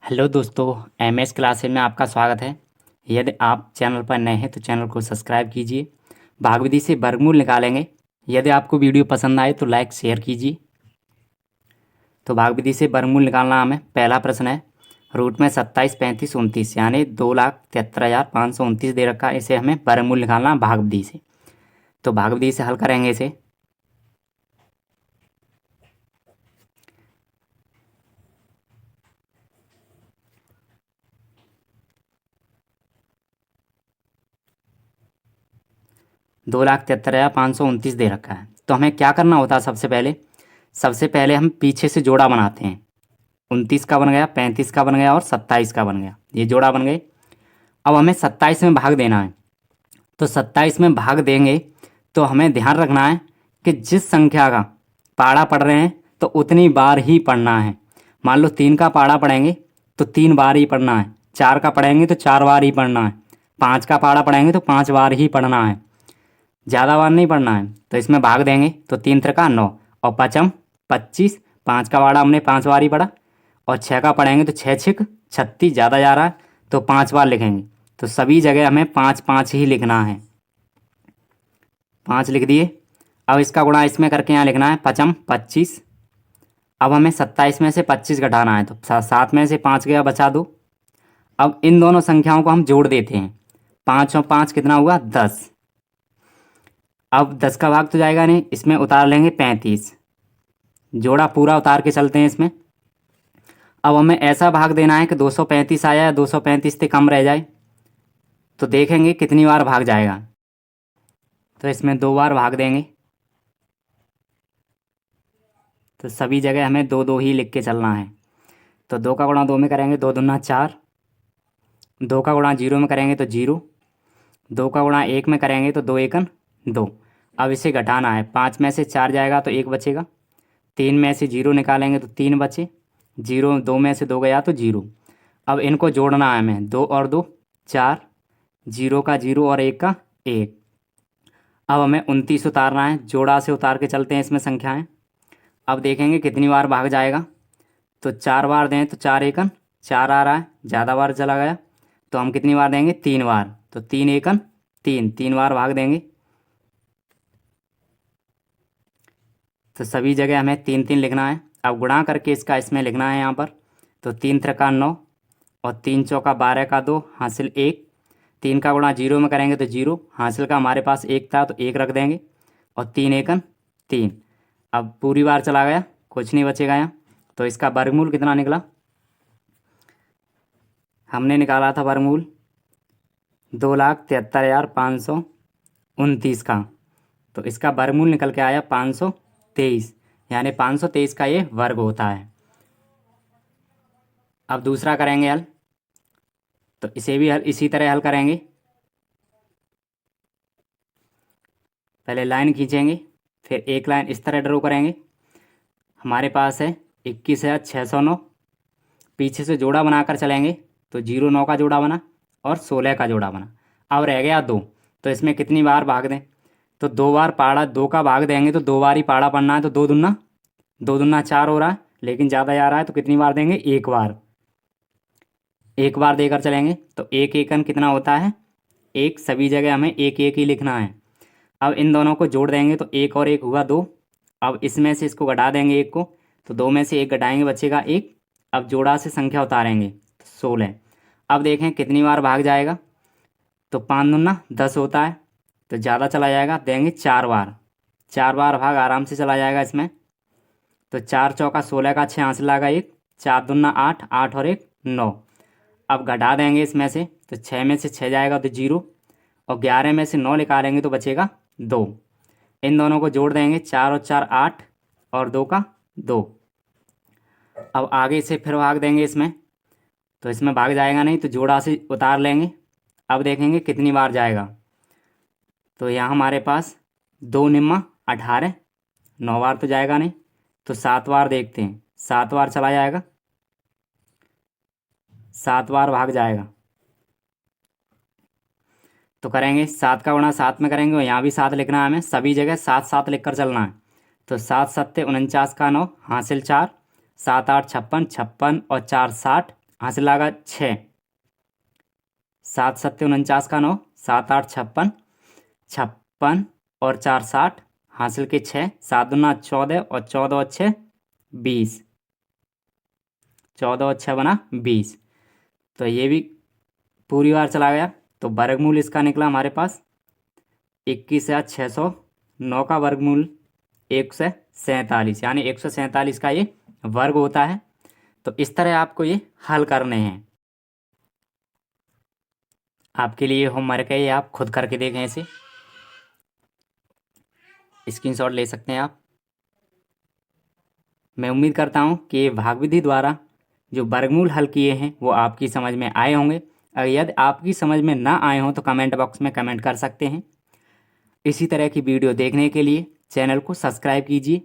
Hello दोस्तों, MS classes में आपका स्वागत है। यदि आप चैनल पर नए हैं तो चैनल को सब्सक्राइब कीजिए। भागविधि से वर्गमूल निकालेंगे। यदि आपको वीडियो पसंद आए तो लाइक शेयर कीजिए। तो भागविधि से वर्गमूल निकालना हमें पहला प्रश्न है। रूट में 27, 35, 29 यानी 2,73,529 दे रखा है। इसे हमें वर्गमूल निकालना है भागविधि से। तो भागविधि से हल करेंगे इसे। दो लाख 73,529 दे रखा है। तो हमें क्या करना होता है? सबसे पहले हम पीछे से जोड़ा बनाते हैं। 29 का बन गया, 35 का बन गया और 27 का बन गया। ये जोड़ा बन गए। अब हमें 27 में भाग देना है। तो 27 में भाग देंगे तो हमें ध्यान रखना है कि जिस संख्या का पाड़ा पढ़ रहे हैं तो उतनी बार ही पढ़ना है। मान लो 3 का पाड़ा पढ़ेंगे तो 3 बार ही पढ़ना है। 4 का पढ़ेंगे तो 4 बार ही पढ़ना है। 5 का पाड़ा पढ़ेंगे तो 5 बार ही पढ़ना है, ज़्यादा बार नहीं पढ़ना है। तो इसमें भाग देंगे तो 3 त्रिका 9 और पचम 25। 5 का पाड़ा हमने 5 बार ही पढ़ा और 6 का पढ़ेंगे तो 6 छिक 36, ज़्यादा जा रहा है तो 5 बार लिखेंगे। तो सभी जगह हमें 5 5 ही लिखना है। 5 लिख दिए। अब इसका गुणा इसमें करके यहाँ लिखना है पचम 25। अब हमें 27 में से 25 घटाना है तो 7 में से 5 गया, बचा 2। अब इन दोनों संख्याओं को हम जोड़ देते हैं। 5 और 5 कितना हुआ? 10। अब 10 का भाग तो जाएगा नहीं, इसमें उतार लेंगे 35। जोड़ा पूरा उतार के चलते हैं इसमें। अब हमें ऐसा भाग देना है कि 235 आया या 235 से कम रह जाए। तो देखेंगे कितनी बार भाग जाएगा। तो इसमें 2 बार भाग देंगे। तो सभी जगह हमें 2 2 ही लिख के चलना है। तो 2 का गुणा 2 में करेंगे 2 दूना 4। 2 का गुणा 0 में करेंगे तो 0। 2 का गुणा 1 में करेंगे तो 2 एकन 2। अब इसे घटाना है। 5 में से 4 जाएगा तो 1 बचेगा। 3 में से 0 निकालेंगे तो 3 बचे। 0 2 में से 2 गया तो 0। अब इनको जोड़ना है हमें। 2 और 2 4, 0 का 0 और 1 का 1। अब हमें 29 उतारना है। जोड़ा से उतार के चलते हैं इसमें संख्याएं। अब देखेंगे कितनी बार भाग जाएगा। तो 4 बार दें तो 4 एकन 4 आ रहा है, ज़्यादा बार चला गया। तो हम कितनी बार देंगे? 3 बार। तो 3 एकन 3, 3 बार भाग देंगे। तो सभी जगह हमें 3 3 लिखना है। अब गुणा करके इसका इसमें लिखना है यहाँ पर। तो 3 त्रिका 9 और 3 चौका 12 का 2 हासिल 1। 3 का गुणा 0 में करेंगे तो 0, हासिल का हमारे पास 1 था तो 1 रख देंगे। और 3 एकन 3। अब पूरी बार चला गया, कुछ नहीं बचेगा यहाँ। तो इसका वर्गमूल कितना निकला? हमने निकाला था वर्गमूल 2,73,529 का। तो इसका वर्गमूल निकल के आया 523, यानी 523 का ये वर्ग होता है। अब दूसरा करेंगे हल। तो इसे भी हल इसी तरह हल करेंगे। पहले लाइन खींचेंगे, फिर एक लाइन इस तरह ड्रॉ करेंगे। हमारे पास है 21,609। पीछे से जोड़ा बनाकर चलेंगे तो 09 का जोड़ा बना और 16 का जोड़ा बना। अब रह गया 2। तो इसमें कितनी बार भाग दें? तो 2 बार पाड़ा, 2 का भाग देंगे तो 2 बार ही पाड़ा पड़ना है। तो 2 दूना 4 हो रहा है, लेकिन ज़्यादा जा रहा है तो कितनी बार देंगे? 1 बार। 1 बार देकर चलेंगे तो 1 एकन कितना होता है? 1। सभी जगह हमें 1 1 ही लिखना है। अब इन दोनों को जोड़ देंगे तो 1 और 1 हुआ 2। अब इसमें से इसको घटा देंगे 1 को, तो 2 में से 1 घटाएंगे, बचेगा 1। अब जोड़ा से संख्या उतारेंगे तो 16। अब देखें कितनी बार भाग जाएगा। तो 5 दूना 10 होता है तो ज़्यादा चला जाएगा, देंगे 4 बार। 4 बार भाग आराम से चला जाएगा इसमें। तो 4 चौका 16 का 6 हासिल आएगा 1। 4 दूना 8, 8 और 1 9। अब घटा देंगे इसमें से तो 6 में से 6 जाएगा तो 0 और 11 में से 9 निकालेंगे तो बचेगा 2। इन दोनों को जोड़ देंगे। 4 और 4 8 और 2 का 2। अब आगे से फिर भाग देंगे इसमें। तो इसमें भाग जाएगा नहीं तो जोड़ा से उतार लेंगे। अब देखेंगे कितनी बार जाएगा। तो यहाँ हमारे पास 2 निम्मा 18, 9 बार तो जाएगा नहीं। तो 7 बार देखते हैं। 7 बार चला जाएगा, 7 बार भाग जाएगा। तो करेंगे 7 का गुणा 7 में करेंगे और यहाँ भी 7 लिखना है हमें। सभी जगह 7 7 लिख कर चलना है। तो 7 7 49 का 9 हासिल 4। 7 8 56, 56 और 4 60 हासिल आगा 6, 7 7 49 का 9, 7 8 56, 56 और 4 60, हासिल के 6, 7 दूना 14 और 14 और 6 20, 14 और 6 बना 20। तो ये भी पूरी बार चला गया। तो वर्गमूल इसका निकला हमारे पास 21,609 का वर्गमूल 147, यानी 147 का ये वर्ग होता है। तो इस तरह आपको ये हल करने हैं। आपके लिए होमवर्क है, ये आप खुद करके देखें, इसे स्क्रीनशॉट ले सकते हैं आप। मैं उम्मीद करता हूँ कि ये भाग विधि द्वारा जो वर्गमूल हल किए हैं वो आपकी समझ में आए होंगे। अगर यदि आपकी समझ में ना आए हों तो कमेंट बॉक्स में कमेंट कर सकते हैं। इसी तरह की वीडियो देखने के लिए चैनल को सब्सक्राइब कीजिए।